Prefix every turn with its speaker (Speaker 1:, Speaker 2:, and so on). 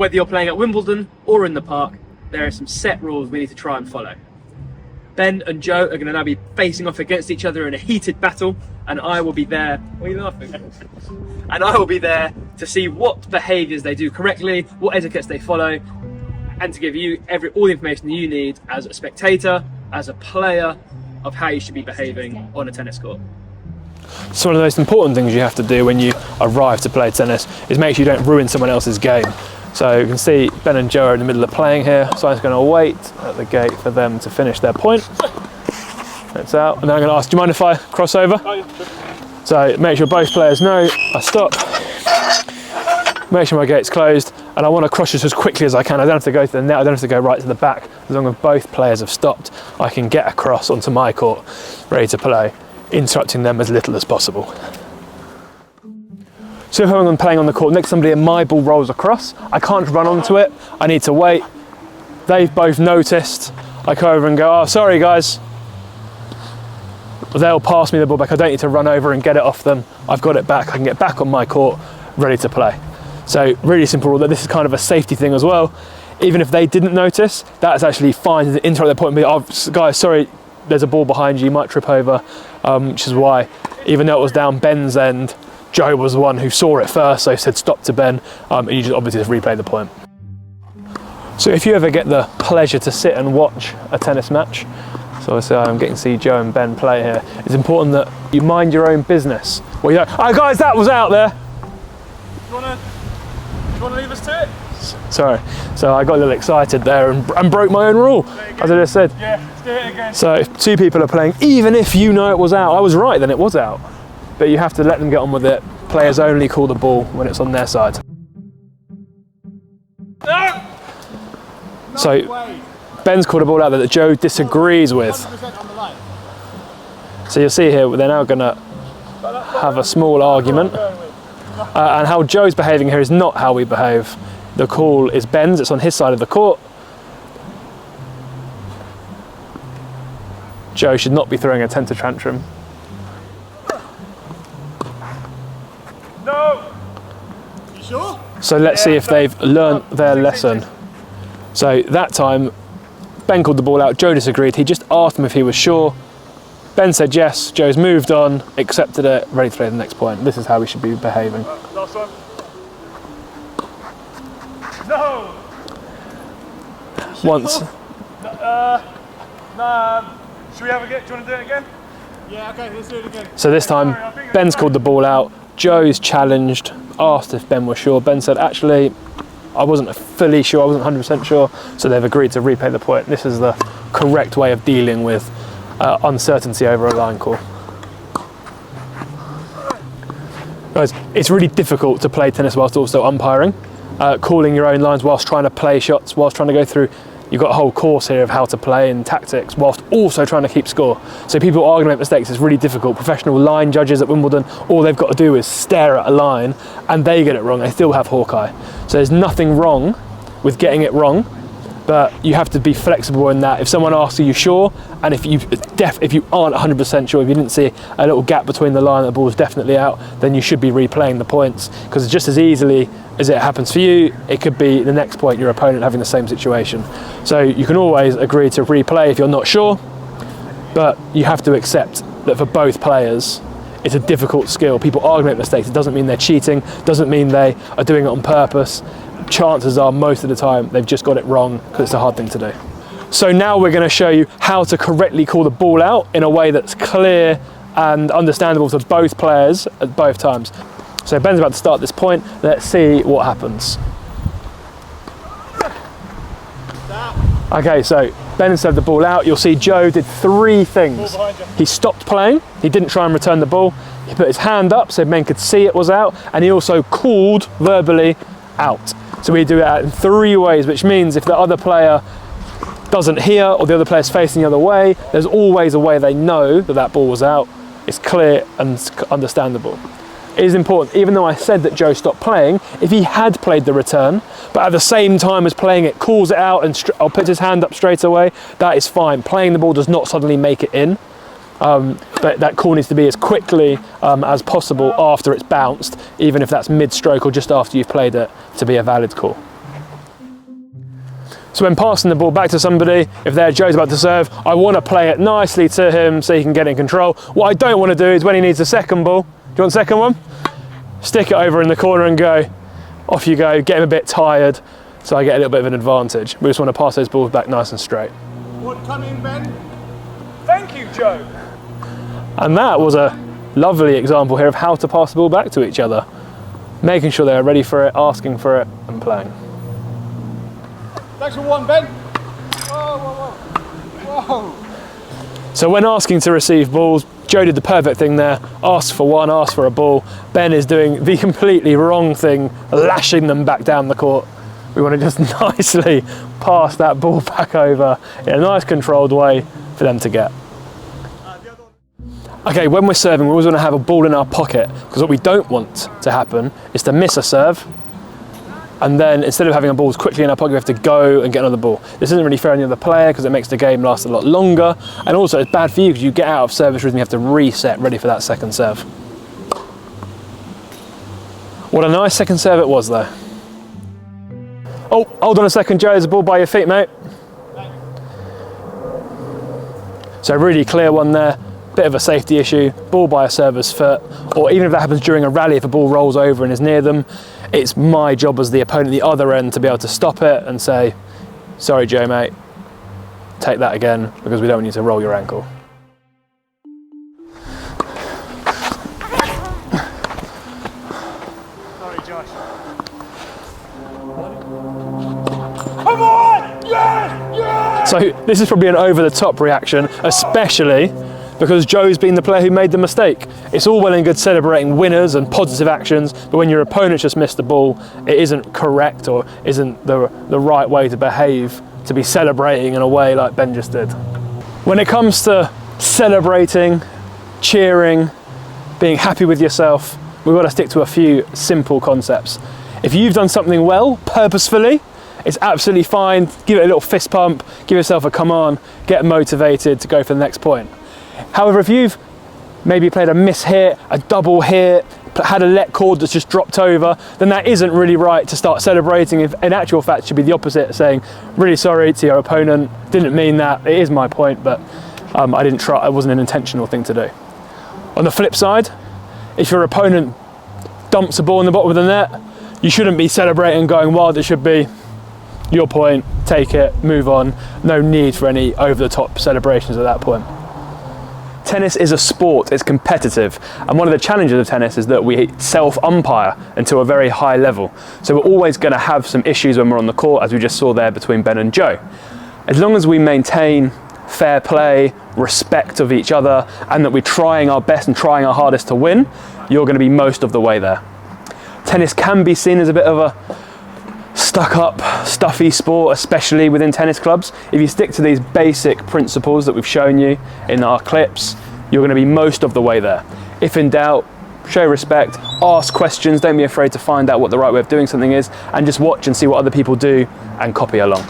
Speaker 1: Whether you're playing at Wimbledon or in the park, there are some set rules we need to try and follow. Ben and Joe are going to now be facing off against each other in a heated battle, and I will be there. What are you laughing at? And I will be there to see what behaviours they do correctly, what etiquettes they follow, and to give you all the information that you need as a spectator, as a player, of how you should be behaving on a tennis court.
Speaker 2: So one of the most important things you have to do when you arrive to play tennis is make sure you don't ruin someone else's game. So you can see Ben and Joe are in the middle of playing here, so I'm just going to wait at the gate for them to finish their point. It's out, and then I'm going to ask, do you mind if I cross over?
Speaker 1: Oh, yeah, sure.
Speaker 2: So make sure both players know I stop, make sure my gate's closed, and I want to cross this as quickly as I can. I don't have to go to the net, I don't have to go right to the back. As long as both players have stopped, I can get across onto my court, ready to play, interrupting them as little as possible. So if I'm playing on the court, next somebody and my ball rolls across, I can't run onto it, I need to wait. They've both noticed, I come over and go, oh, sorry guys. They'll pass me the ball back, I don't need to run over and get it off them. I've got it back, I can get back on my court, ready to play. So really simple rule, that this is kind of a safety thing as well. Even if they didn't notice, that's actually fine to interrupt their point and be, oh guys, sorry, there's a ball behind you, you might trip over, which is why, even though it was down Ben's end, Joe was the one who saw it first, so he said stop to Ben, and you just obviously just replay the point. So if you ever get the pleasure to sit and watch a tennis match, so obviously I'm getting to see Joe and Ben play here, it's important that you mind your own business. Well, you go, oh guys, that was out there.
Speaker 1: Do you want to leave us to it?
Speaker 2: Sorry, so I got a little excited there and broke my own rule, as I just said.
Speaker 1: Yeah, let's do it again.
Speaker 2: So if two people are playing, even if you know it was out, I was right, then it was out. But you have to let them get on with it. Players only call the ball when it's on their side.
Speaker 1: No!
Speaker 2: So Ben's called a ball out there that Joe disagrees with. So you'll see here, they're now going to have a small argument. And how Joe's behaving here is not how we behave. The call is Ben's, it's on his side of the court. Joe should not be throwing a temper tantrum.
Speaker 1: No! You sure?
Speaker 2: So let's see if they've learnt their lesson. So that time, Ben called the ball out, Joe disagreed, he just asked him if he was sure. Ben said yes, Joe's moved on, accepted it, ready to play the next point. This is how we should be behaving.
Speaker 1: Last one. No!
Speaker 2: Once.
Speaker 1: No. Should we have a get? Do you want to do it again? Yeah, okay, let's do it again.
Speaker 2: So this time, Ben's called the ball out, Joe's challenged, asked if Ben was sure. Ben said, actually, I wasn't fully sure, I wasn't 100% sure, so they've agreed to replay the point. This is the correct way of dealing with uncertainty over a line call. Guys, it's really difficult to play tennis whilst also umpiring, calling your own lines whilst trying to play shots, whilst trying to go through. You've got a whole course here of how to play and tactics whilst also trying to keep score. So people argue about mistakes, it's really difficult. Professional line judges at Wimbledon, all they've got to do is stare at a line and they get it wrong, they still have Hawkeye. So there's nothing wrong with getting it wrong, but you have to be flexible in that. If someone asks, are you sure? And if you aren't 100% sure, if you didn't see a little gap between the line and the ball's definitely out, then you should be replaying the points, because just as easily as it happens for you, it could be the next point your opponent having the same situation. So you can always agree to replay if you're not sure, but you have to accept that for both players, it's a difficult skill. People argue about mistakes. It doesn't mean they're cheating, doesn't mean they are doing it on purpose. Chances are most of the time they've just got it wrong because it's a hard thing to do. So now we're going to show you how to correctly call the ball out in a way that's clear and understandable to both players at both times. So Ben's about to start this point. Let's see what happens. Okay, so Ben served the ball out. You'll see Joe did three things. He stopped playing. He didn't try and return the ball. He put his hand up so men could see it was out, and he also called verbally out. So we do it in three ways, which means if the other player doesn't hear or the other player's facing the other way, there's always a way they know that that ball was out. It's clear and understandable. It is important, even though I said that Joe stopped playing, if he had played the return, but at the same time as playing it, calls it out and puts his hand up straight away, that is fine. Playing the ball does not suddenly make it in. But that call needs to be as quickly as possible after it's bounced, even if that's mid-stroke or just after you've played it, to be a valid call. So when passing the ball back to somebody, if Joe's about to serve, I want to play it nicely to him so he can get in control. What I don't want to do is when he needs a second ball, do you want the second one? Stick it over in the corner and go, off you go, get him a bit tired so I get a little bit of an advantage. We just want to pass those balls back nice and straight.
Speaker 3: Would come in, Ben.
Speaker 1: Thank you, Joe.
Speaker 2: And that was a lovely example here of how to pass the ball back to each other. Making sure they're ready for it, asking for it and playing.
Speaker 3: Thanks for one, Ben. Whoa, whoa, whoa. Whoa.
Speaker 2: So when asking to receive balls, Joe did the perfect thing there, asked for one, asked for a ball. Ben is doing the completely wrong thing, lashing them back down the court. We want to just nicely pass that ball back over in a nice controlled way for them to get. Okay, when we're serving, we always want to have a ball in our pocket, because what we don't want to happen is to miss a serve, and then instead of having a ball quickly in our pocket, we have to go and get another ball. This isn't really fair on the other player because it makes the game last a lot longer, and also it's bad for you because you get out of service rhythm, you have to reset ready for that second serve. What a nice second serve it was though. Oh, hold on a second, Joe, there's a ball by your feet, mate. So really clear one there. Bit of a safety issue, ball by a server's foot, or even if that happens during a rally, if a ball rolls over and is near them, it's my job as the opponent at the other end to be able to stop it and say, sorry Joe mate, take that again because we don't want you to roll your ankle.
Speaker 3: Sorry, Josh. Come on! Yes! Yes!
Speaker 2: So this is probably an over-the-top reaction, especially because Joe's been the player who made the mistake. It's all well and good celebrating winners and positive actions, but when your opponent just missed the ball, it isn't correct or isn't the right way to behave, to be celebrating in a way like Ben just did. When it comes to celebrating, cheering, being happy with yourself, we've got to stick to a few simple concepts. If you've done something well, purposefully, it's absolutely fine. Give it a little fist pump, give yourself a come on, get motivated to go for the next point. However, if you've maybe played a miss hit, a double hit, had a let cord that's just dropped over, then that isn't really right to start celebrating. If in actual fact it should be the opposite, saying, really sorry to your opponent, didn't mean that, it is my point, but I didn't try, it wasn't an intentional thing to do. On the flip side, if your opponent dumps a ball in the bottom of the net, you shouldn't be celebrating going wild. It should be your point, take it, move on. No need for any over-the-top celebrations at that point. Tennis is a sport, it's competitive, and one of the challenges of tennis is that we self-umpire until a very high level. So we're always going to have some issues when we're on the court, as we just saw there between Ben and Joe. As long as we maintain fair play, respect of each other, and that we're trying our best and trying our hardest to win, you're going to be most of the way there. Tennis can be seen as a bit of a stuck-up, stuffy sport, especially within tennis clubs. If you stick to these basic principles that we've shown you in our clips, you're going to be most of the way there. If in doubt, show respect, ask questions, don't be afraid to find out what the right way of doing something is, and just watch and see what other people do and copy along.